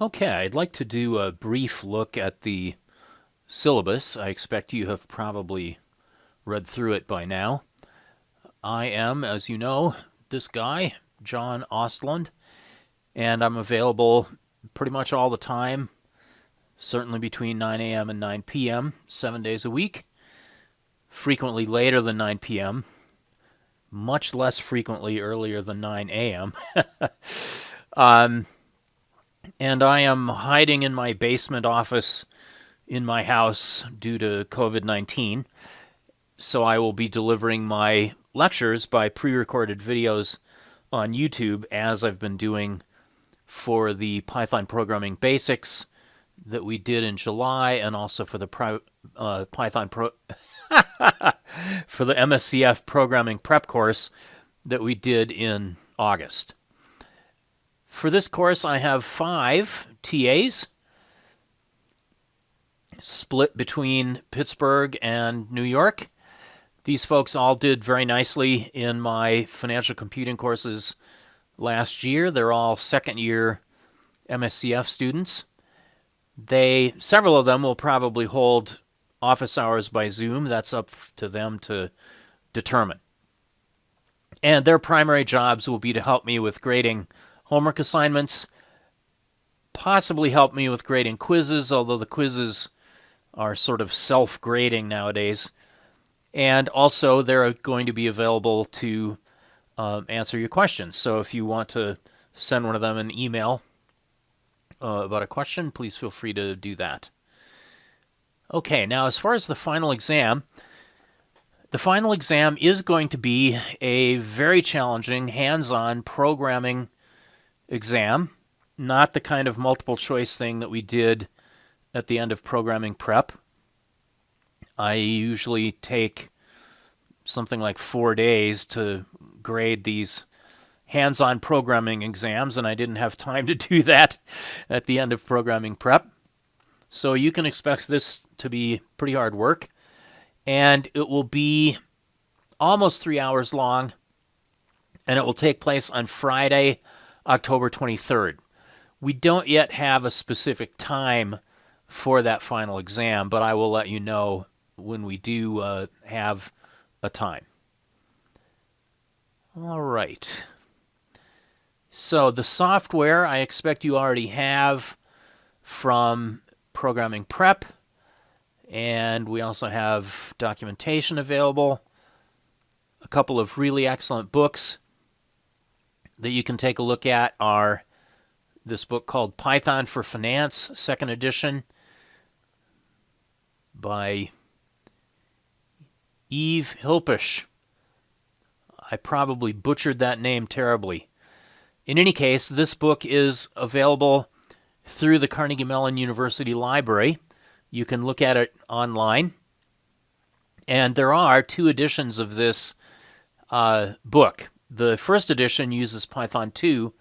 Okay, I'd like to do a brief look at the syllabus. I expect you have probably read through it by now. I am, as you know, this guy, John Ostland, and I'm available pretty much all the time, certainly between 9 a.m. and 9 p.m., 7 days a week, frequently later than 9 p.m., much less frequently earlier than 9 a.m. And I am hiding in my basement office in my house due to COVID-19. So I will be delivering my lectures by pre-recorded videos on YouTube, as I've been doing for the Python programming basics that we did in July, and also for the Python for the MSCF programming prep course that we did in August. For this course, I have 5 TAs split between Pittsburgh and New York. These folks all did very nicely in my financial computing courses last year. They're all second-year MSCF students. Several of them will probably hold office hours by Zoom. That's up to them to determine. And their primary jobs will be to help me with grading homework assignments, possibly help me with grading quizzes, although the quizzes are sort of self-grading nowadays. And also, they're going to be available to answer your questions. So if you want to send one of them an email about a question, please feel free to do that. Okay, now as far as the final exam is going to be a very challenging, hands-on programming exam, not the kind of multiple choice thing that we did at the end of programming prep. I usually take something like 4 days to grade these hands-on programming exams, and I didn't have time to do that at the end of programming prep. So you can expect this to be pretty hard work, and it will be almost 3 hours long, and it will take place on Friday, October 23rd. We don't yet have a specific time for that final exam, but I will let you know when we do have a time. All right. So the software I expect you already have from programming prep, and we also have documentation available, a couple of really excellent books that you can take a look at are this book called Python for Finance, second edition, by Eve Hilpish. I probably butchered that name terribly. In any case, this book is available through the Carnegie Mellon University Library. You can look at it online. And there are 2 editions of this book. The first edition uses Python 2,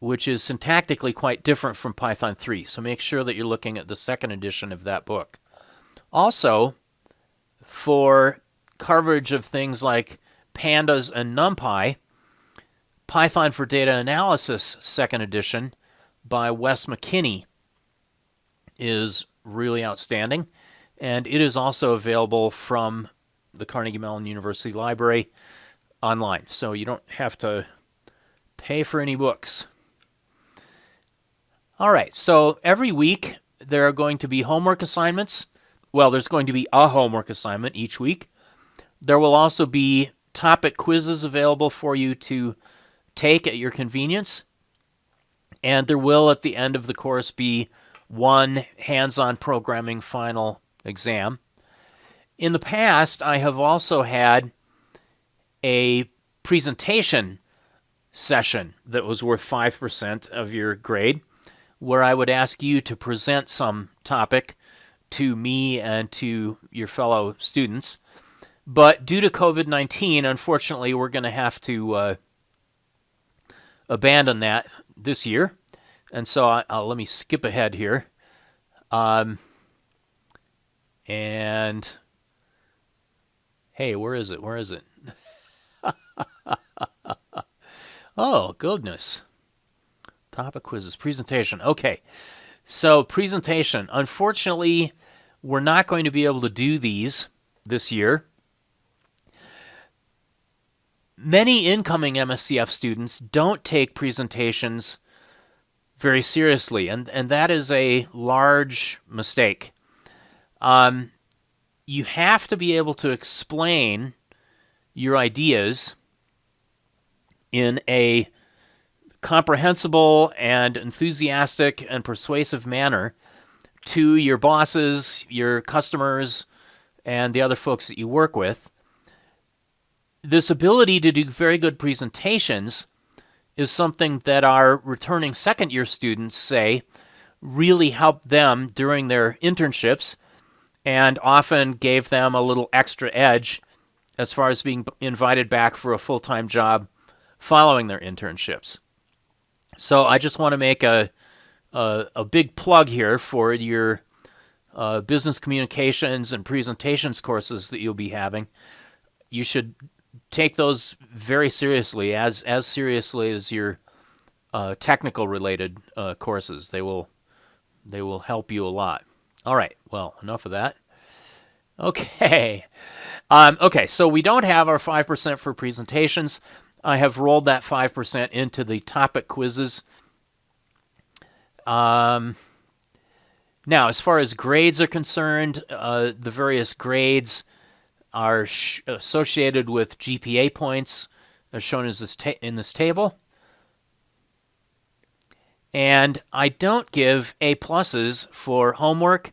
which is syntactically quite different from Python 3. So make sure that you're looking at the second edition of that book. Also, for coverage of things like pandas and NumPy, Python for Data Analysis, second edition, by Wes McKinney, is really outstanding. And it is also available from the Carnegie Mellon University Library online. So you don't have to pay for any books. All right, so every week there are going to be homework assignments. Well, there's going to be a homework assignment each week. There will also be topic quizzes available for you to take at your convenience. And there will, at the end of the course, be one hands-on programming final exam. In the past, I have also had a presentation session that was worth 5% of your grade, where I would ask you to present some topic to me and to your fellow students. But due to COVID-19, unfortunately, we're going to have to abandon that this year. And so let me skip ahead here. And hey, where is it? Where is it? Oh, goodness. Topic quizzes, presentation. Okay, so presentation. Unfortunately, we're not going to be able to do these this year. Many incoming MSCF students don't take presentations very seriously, and that is a large mistake. You have to be able to explain your ideas in a comprehensible and enthusiastic and persuasive manner to your bosses, your customers, and the other folks that you work with. This ability to do very good presentations is something that our returning second-year students say really helped them during their internships and often gave them a little extra edge as far as being invited back for a full-time job following their internships. So I just want to make a big plug here for your business communications and presentations courses that you'll be having. You should take those very seriously, as seriously as your technical related courses. They will help you a lot. All right, well, enough of that. Okay. Okay, so we don't have our 5% for presentations. I have rolled that 5% into the topic quizzes. Now, as far as grades are concerned, the various grades are associated with GPA points, as shown as in this table. And I don't give A pluses for homework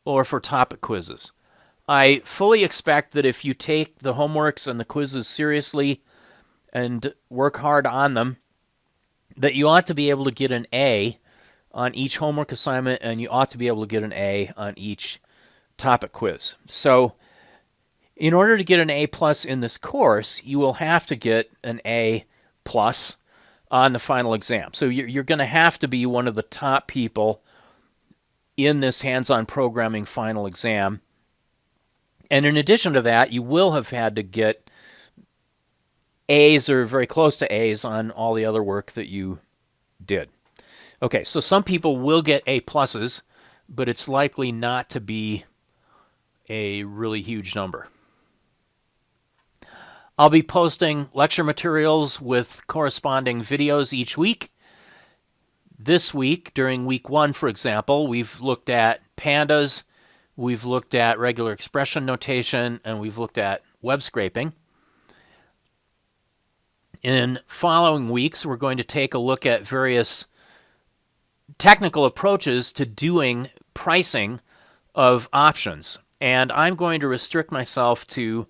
or for topic quizzes. I fully expect that if you take the homeworks and the quizzes seriously and work hard on them, that you ought to be able to get an A on each homework assignment, and you ought to be able to get an A on each topic quiz. So in order to get an A plus in this course, you will have to get an A plus on the final exam. So you're going to have to be one of the top people in this hands-on programming final exam. And in addition to that, you will have had to get A's or very close to A's on all the other work that you did. Okay, so some people will get A pluses, but it's likely not to be a really huge number. I'll be posting lecture materials with corresponding videos each week. This week, during week 1, for example, we've looked at pandas, we've looked at regular expression notation, and we've looked at web scraping. In following weeks, we're going to take a look at various technical approaches to doing pricing of options. And I'm going to restrict myself to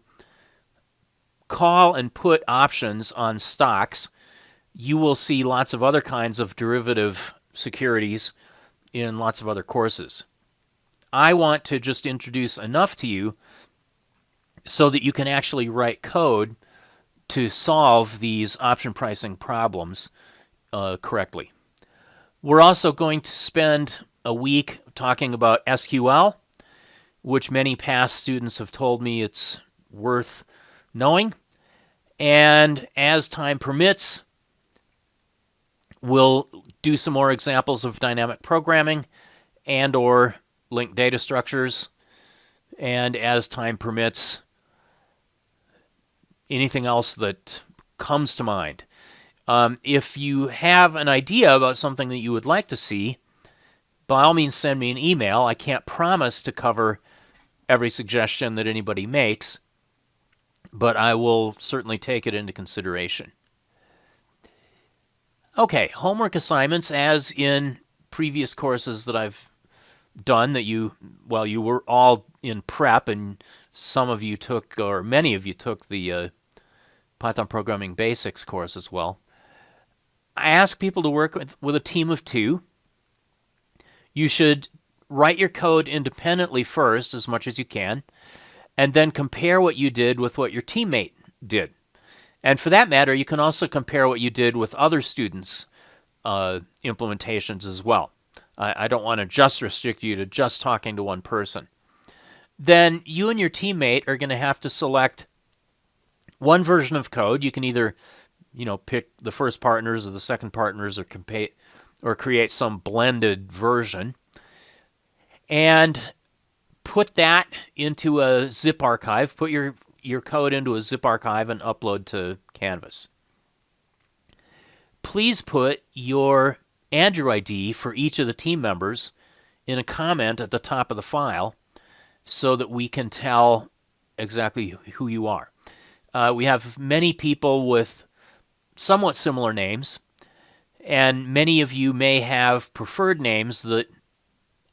call and put options on stocks. You will see lots of other kinds of derivative securities in lots of other courses. I want to just introduce enough to you so that you can actually write code to solve these option pricing problems correctly. We're also going to spend a week talking about SQL, which many past students have told me it's worth knowing. And as time permits, we'll do some more examples of dynamic programming and or linked data structures. And as time permits, anything else that comes to mind. If you have an idea about something that you would like to see, by all means send me an email. I can't promise to cover every suggestion that anybody makes, but I will certainly take it into consideration. Okay, homework assignments, as in previous courses that I've done that you were all in prep, and some of you took, or many of you took the Python Programming Basics course as well. I ask people to work with a team of 2. You should write your code independently first as much as you can, and then compare what you did with what your teammate did. And for that matter, you can also compare what you did with other students' implementations as well. I don't want to just restrict you to just talking to one person. Then you and your teammate are going to have to select one version of code. You can either pick the first partners or the second partners, or create some blended version, and put that into a zip archive. Put your code into a zip archive and upload to Canvas. Please put your Andrew ID for each of the team members in a comment at the top of the file so that we can tell exactly who you are. We have many people with somewhat similar names, and many of you may have preferred names that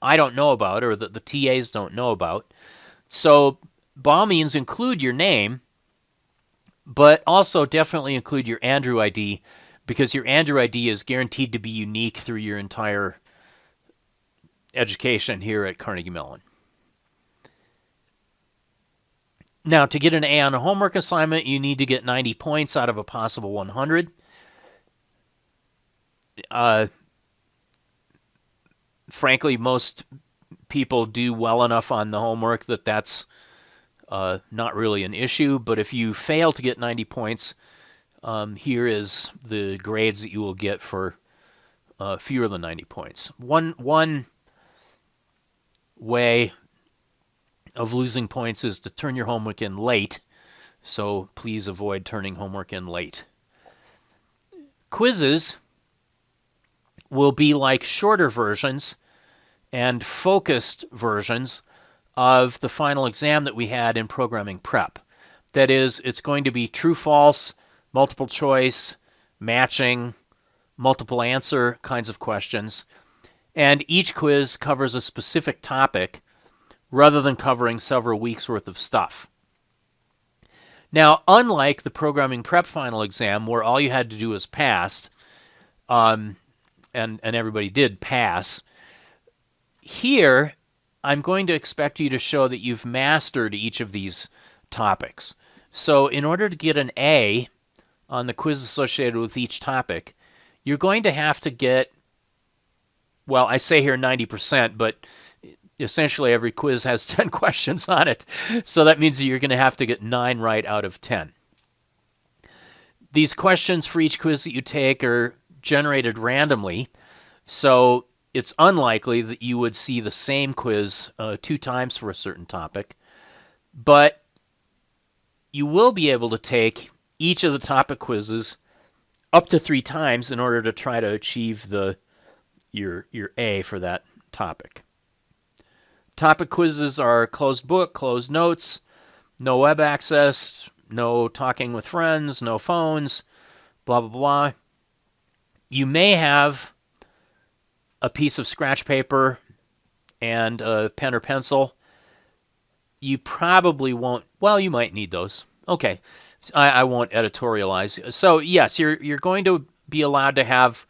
I don't know about or that the TAs don't know about. So by all means, include your name, but also definitely include your Andrew ID, because your Andrew ID is guaranteed to be unique through your entire education here at Carnegie Mellon. Now, to get an A on a homework assignment, you need to get 90 points out of a possible 100. Frankly, most people do well enough on the homework that that's not really an issue. But if you fail to get 90 points, here is the grades that you will get for fewer than 90 points. One way of losing points is to turn your homework in late, so please avoid turning homework in late. Quizzes will be like shorter versions and focused versions of the final exam that we had in programming prep. That is, it's going to be true, false, multiple choice, matching, multiple answer kinds of questions, and each quiz covers a specific topic rather than covering several weeks worth of stuff. Now, unlike the programming prep final exam where all you had to do was pass, and everybody did pass, here I'm going to expect you to show that you've mastered each of these topics. So in order to get an A on the quiz associated with each topic, you're going to have to get, well, I say here 90%, but essentially every quiz has 10 questions on it. So that means that you're going to have to get 9 right out of 10. These questions for each quiz that you take are generated randomly, so it's unlikely that you would see the same quiz 2 times for a certain topic, but you will be able to take each of the topic quizzes up to 3 times in order to try to achieve your A for that topic. Topic quizzes are closed book, closed notes, no web access, no talking with friends, no phones, blah, blah, blah. You may have a piece of scratch paper and a pen or pencil. You probably won't, well, you might need those. Okay, I won't editorialize. So yes, you're going to be allowed to have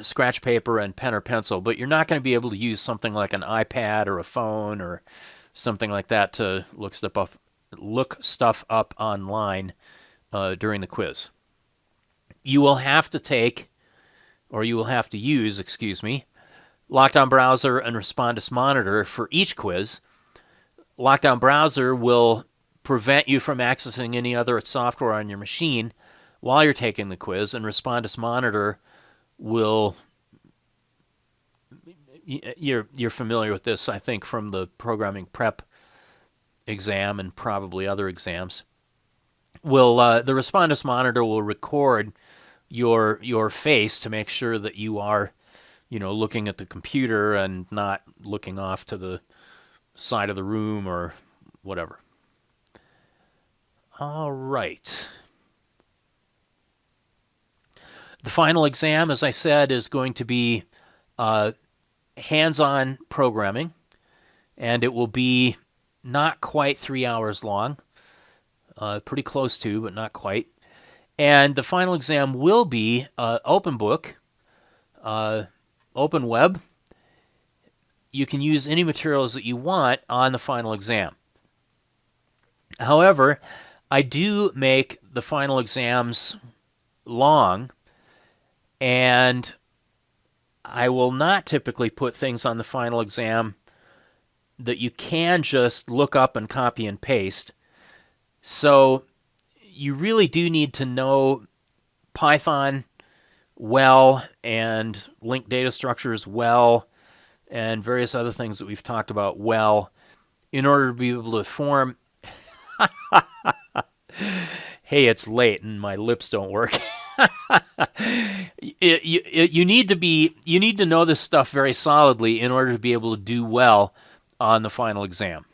scratch paper and pen or pencil, but you're not going to be able to use something like an iPad or a phone or something like that to look stuff up online during the quiz. You will have to take, or you will have to use, Lockdown Browser and Respondus Monitor for each quiz. Lockdown Browser will prevent you from accessing any other software on your machine while you're taking the quiz, and Respondus Monitor will, you're familiar with this, I think, from the programming prep exam and probably other exams. The Respondus Monitor will record your face to make sure that you are, looking at the computer and not looking off to the side of the room or whatever. All right. The final exam, as I said, is going to be hands-on programming, and it will be not quite 3 hours long, pretty close to, but not quite. And the final exam will be open book, open web. You can use any materials that you want on the final exam. However, I do make the final exams long, and I will not typically put things on the final exam that you can just look up and copy and paste. So you really do need to know Python well, and linked data structures well, and various other things that we've talked about well, in order to be able to form. Hey, it's late and my lips don't work. You need to know this stuff very solidly in order to be able to do well on the final exam.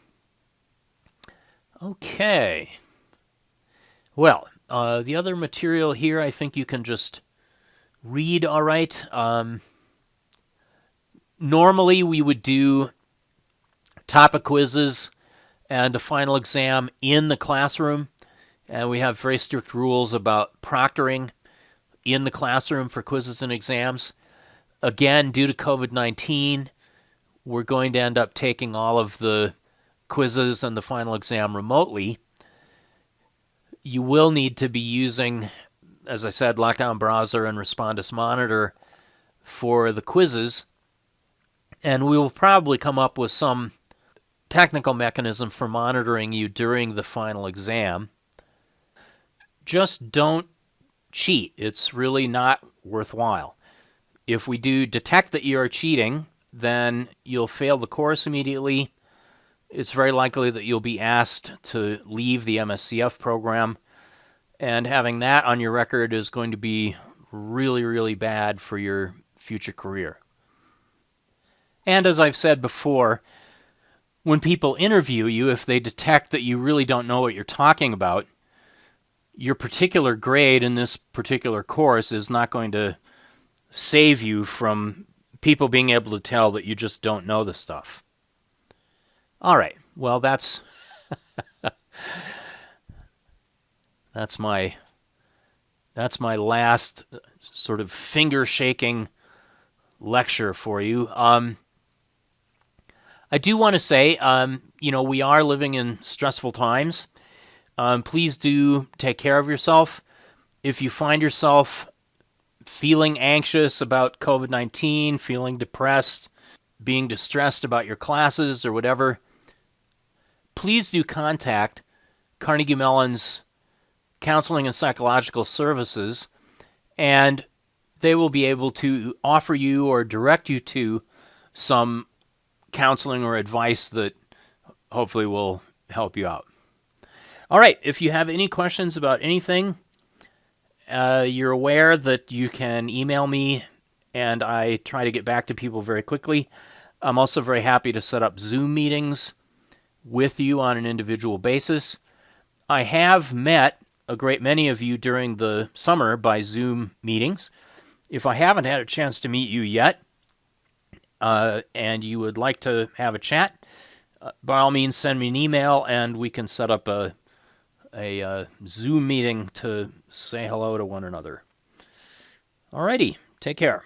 Okay. Well, the other material here, I think you can just read all right. Normally, we would do topic quizzes and the final exam in the classroom, and we have very strict rules about proctoring in the classroom for quizzes and exams. Again, due to COVID-19, we're going to end up taking all of the quizzes and the final exam remotely. You will need to be using, as I said, Lockdown Browser and Respondus Monitor for the quizzes, and we will probably come up with some technical mechanism for monitoring you during the final exam. Just don't cheat. It's really not worthwhile. If we do detect that you are cheating, then you'll fail the course immediately. It's very likely that you'll be asked to leave the MSCF program, and having that on your record is going to be really, really bad for your future career. And as I've said before, when people interview you, if they detect that you really don't know what you're talking about, your particular grade in this particular course is not going to save you from people being able to tell that you just don't know the stuff. All right. Well, that's my last sort of finger-shaking lecture for you. I do want to say, we are living in stressful times. Please do take care of yourself. If you find yourself feeling anxious about COVID-19, feeling depressed, being distressed about your classes or whatever, please do contact Carnegie Mellon's Counseling and Psychological Services, and they will be able to offer you or direct you to some counseling or advice that hopefully will help you out. All right, if you have any questions about anything, you're aware that you can email me, and I try to get back to people very quickly. I'm also very happy to set up Zoom meetings with you on an individual basis. I have met a great many of you during the summer by Zoom meetings. If I haven't had a chance to meet you yet, and you would like to have a chat, by all means send me an email and we can set up a Zoom meeting to say hello to one another. Alrighty, take care.